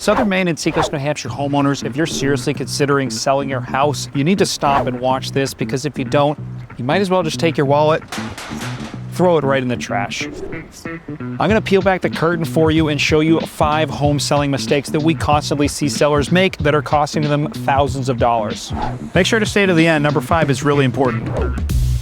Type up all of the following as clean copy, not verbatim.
Southern Maine and Seacrest, New Hampshire homeowners, if you're seriously considering selling your house, you need to stop and watch this, because if you don't, you might as well just take your wallet, throw it right in the trash. I'm gonna peel back the curtain for you and show you 5 home selling mistakes that we constantly see sellers make that are costing them thousands of dollars. Make sure to stay to the end. Number 5 is really important.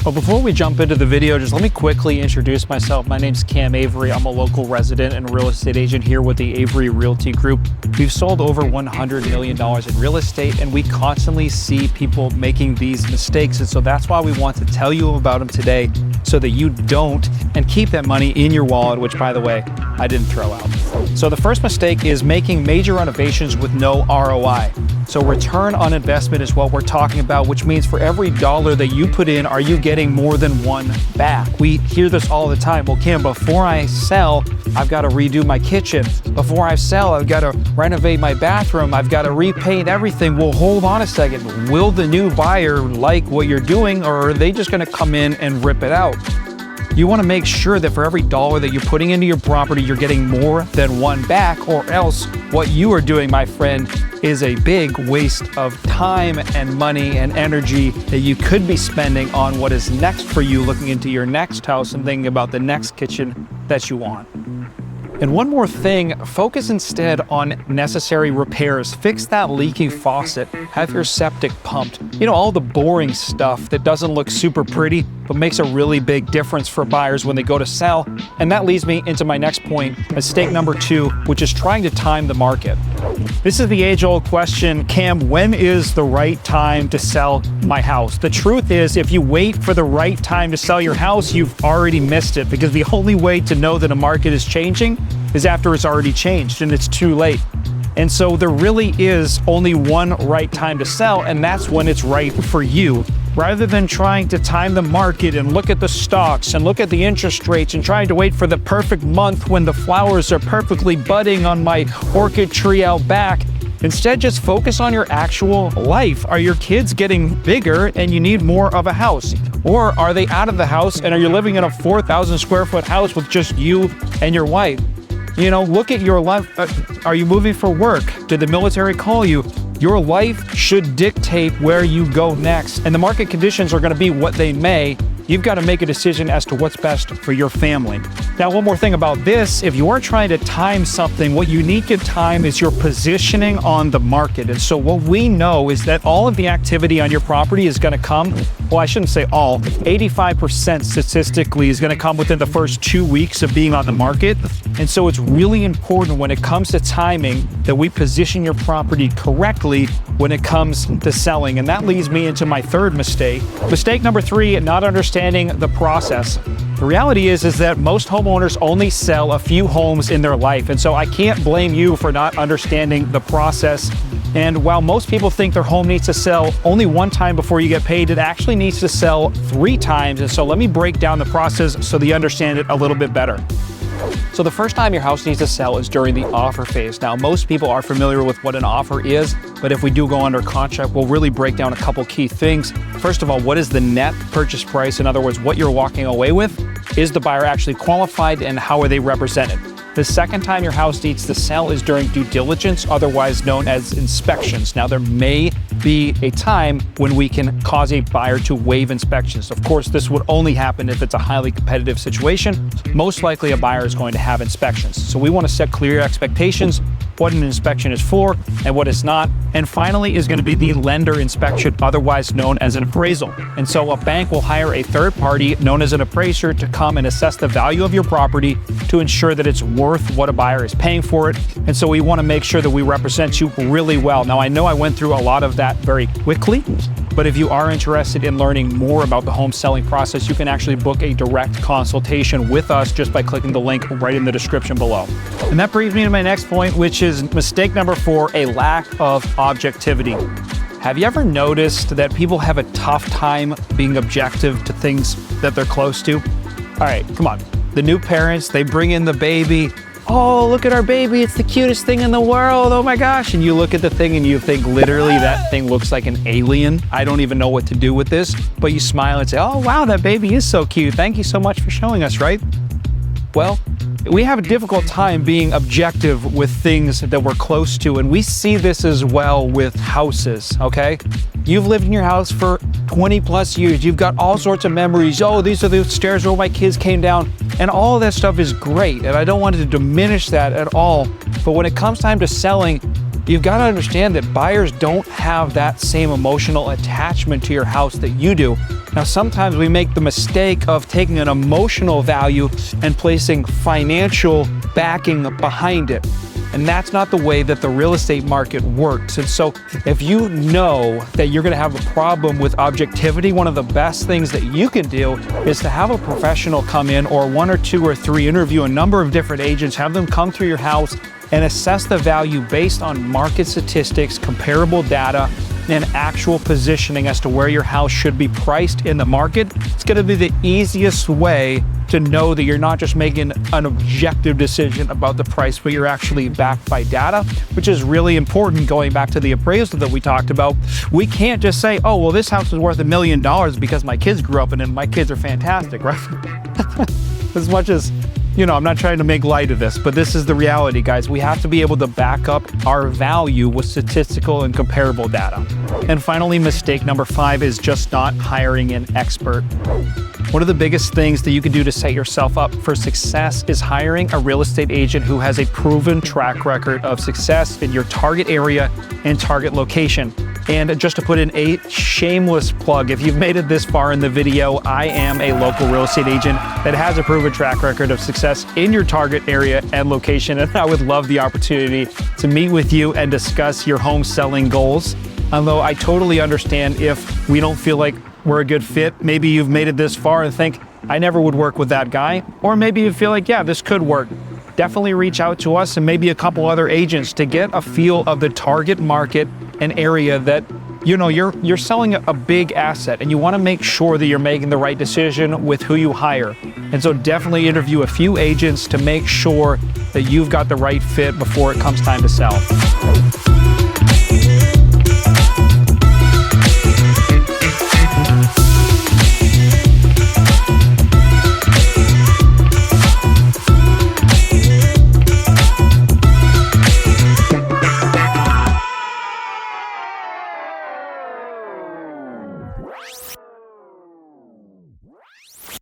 But before we jump into the video, just let me quickly introduce myself. My name's Cam Avery. I'm a local resident and real estate agent here with the Avery Realty Group. We've sold over $100 million in real estate, and we constantly see people making these mistakes. And so that's why we want to tell you about them today, so that you don't, and keep that money in your wallet, which, by the way, I didn't throw out. So the first mistake is making major renovations with no ROI. So return on investment is what we're talking about, which means for every dollar that you put in, are you getting more than one back? We hear this all the time. Well, Cam, before I sell, I've got to redo my kitchen. Before I sell, I've got to renovate my bathroom. I've got to repaint everything. Well, hold on a second. Will the new buyer like what you're doing, or are they just going to come in and rip it out? You want to make sure that for every dollar that you're putting into your property, you're getting more than one back, or else what you are doing, my friend, is a big waste of time and money and energy that you could be spending on what is next for you, looking into your next house and thinking about the next kitchen that you want. And one more thing, focus instead on necessary repairs. Fix that leaky faucet, have your septic pumped. You know, all the boring stuff that doesn't look super pretty, but makes a really big difference for buyers when they go to sell. And that leads me into my next point, mistake number 2, which is trying to time the market. This is the age-old question, Cam, when is the right time to sell my house? The truth is, if you wait for the right time to sell your house, you've already missed it, because the only way to know that a market is changing is after it's already changed and it's too late. And so there really is only one right time to sell, and that's when it's right for you. Rather than trying to time the market and look at the stocks and look at the interest rates and trying to wait for the perfect month when the flowers are perfectly budding on my orchid tree out back, instead just focus on your actual life. Are your kids getting bigger and you need more of a house? Or are they out of the house and are you living in a 4,000 square foot house with just you and your wife? You know, look at your life. Are you moving for work? Did the military call you? Your life should dictate where you go next, and the market conditions are going to be what they may. You've got to make a decision as to what's best for your family. Now, one more thing about this, if you are trying to time something, what you need to time is your positioning on the market. And so what we know is that all of the activity on your property is going to come, well, I shouldn't say all, 85% statistically is going to come within the first 2 weeks of being on the market. And so it's really important when it comes to timing that we position your property correctly when it comes to selling. And that leads me into my third mistake. Mistake number 3, not understanding the process. The reality is that most homeowners only sell a few homes in their life. And so I can't blame you for not understanding the process. And while most people think their home needs to sell only one time before you get paid, it actually needs to sell 3 times. And so let me break down the process so that you understand it a little bit better. So the first time your house needs to sell is during the offer phase. Now, most people are familiar with what an offer is, but if we do go under contract, we'll really break down a couple key things. First of all, what is the net purchase price? In other words, what you're walking away with. Is the buyer actually qualified, and how are they represented? The second time your house needs to sell is during due diligence, otherwise known as inspections. Now, there may be a time when we can cause a buyer to waive inspections. Of course, this would only happen if it's a highly competitive situation. Most likely, a buyer is going to have inspections. So we want to set clear expectations, what an inspection is for and what it's not. And finally is going to be the lender inspection, otherwise known as an appraisal. And so a bank will hire a third party known as an appraiser to come and assess the value of your property to ensure that it's worth what a buyer is paying for it. And so we want to make sure that we represent you really well. Now, I know I went through a lot of that very quickly, but if you are interested in learning more about the home selling process, you can actually book a direct consultation with us just by clicking the link right in the description below. And that brings me to my next point, which is mistake number 4, a lack of objectivity. Have you ever noticed that people have a tough time being objective to things that they're close to? All right, come on. The new parents, they bring in the baby. Oh, look at our baby. It's the cutest thing in the world. Oh my gosh. And you look at the thing and you think literally that thing looks like an alien. I don't even know what to do with this. But you smile and say, oh wow, that baby is so cute. Thank you so much for showing us, right? Well, we have a difficult time being objective with things that we're close to, and we see this as well with houses, okay? You've lived in your house for 20 plus years. You've got all sorts of memories. Oh, these are the stairs where my kids came down, and all of that stuff is great, and I don't want to diminish that at all. But when it comes time to selling, you've got to understand that buyers don't have that same emotional attachment to your house that you do. Now, sometimes we make the mistake of taking an emotional value and placing financial backing behind it. And that's not the way that the real estate market works. And so if you know that you're going to have a problem with objectivity, one of the best things that you can do is to have a professional come in, or 1 or 2 or 3, interview a number of different agents, have them come through your house and assess the value based on market statistics, comparable data, and actual positioning as to where your house should be priced in the market. It's going to be the easiest way to know that you're not just making an objective decision about the price, but you're actually backed by data, which is really important. Going back to the appraisal that we talked about, we can't just say, oh, well, this house is worth $1 million because my kids grew up in it and my kids are fantastic, right? As much as, you know, I'm not trying to make light of this, but this is the reality, guys. We have to be able to back up our value with statistical and comparable data. And finally, mistake number 5 is just not hiring an expert. One of the biggest things that you can do to set yourself up for success is hiring a real estate agent who has a proven track record of success in your target area and target location. And just to put in a shameless plug, if you've made it this far in the video, I am a local real estate agent that has a proven track record of success in your target area and location. And I would love the opportunity to meet with you and discuss your home selling goals. Although I totally understand if we don't feel like we're a good fit. Maybe you've made it this far and think, I never would work with that guy. Or maybe you feel like, yeah, this could work. Definitely reach out to us and maybe a couple other agents to get a feel of the target market and area that, you know, you're selling a big asset, and you want to make sure that you're making the right decision with who you hire. And so definitely interview a few agents to make sure that you've got the right fit before it comes time to sell.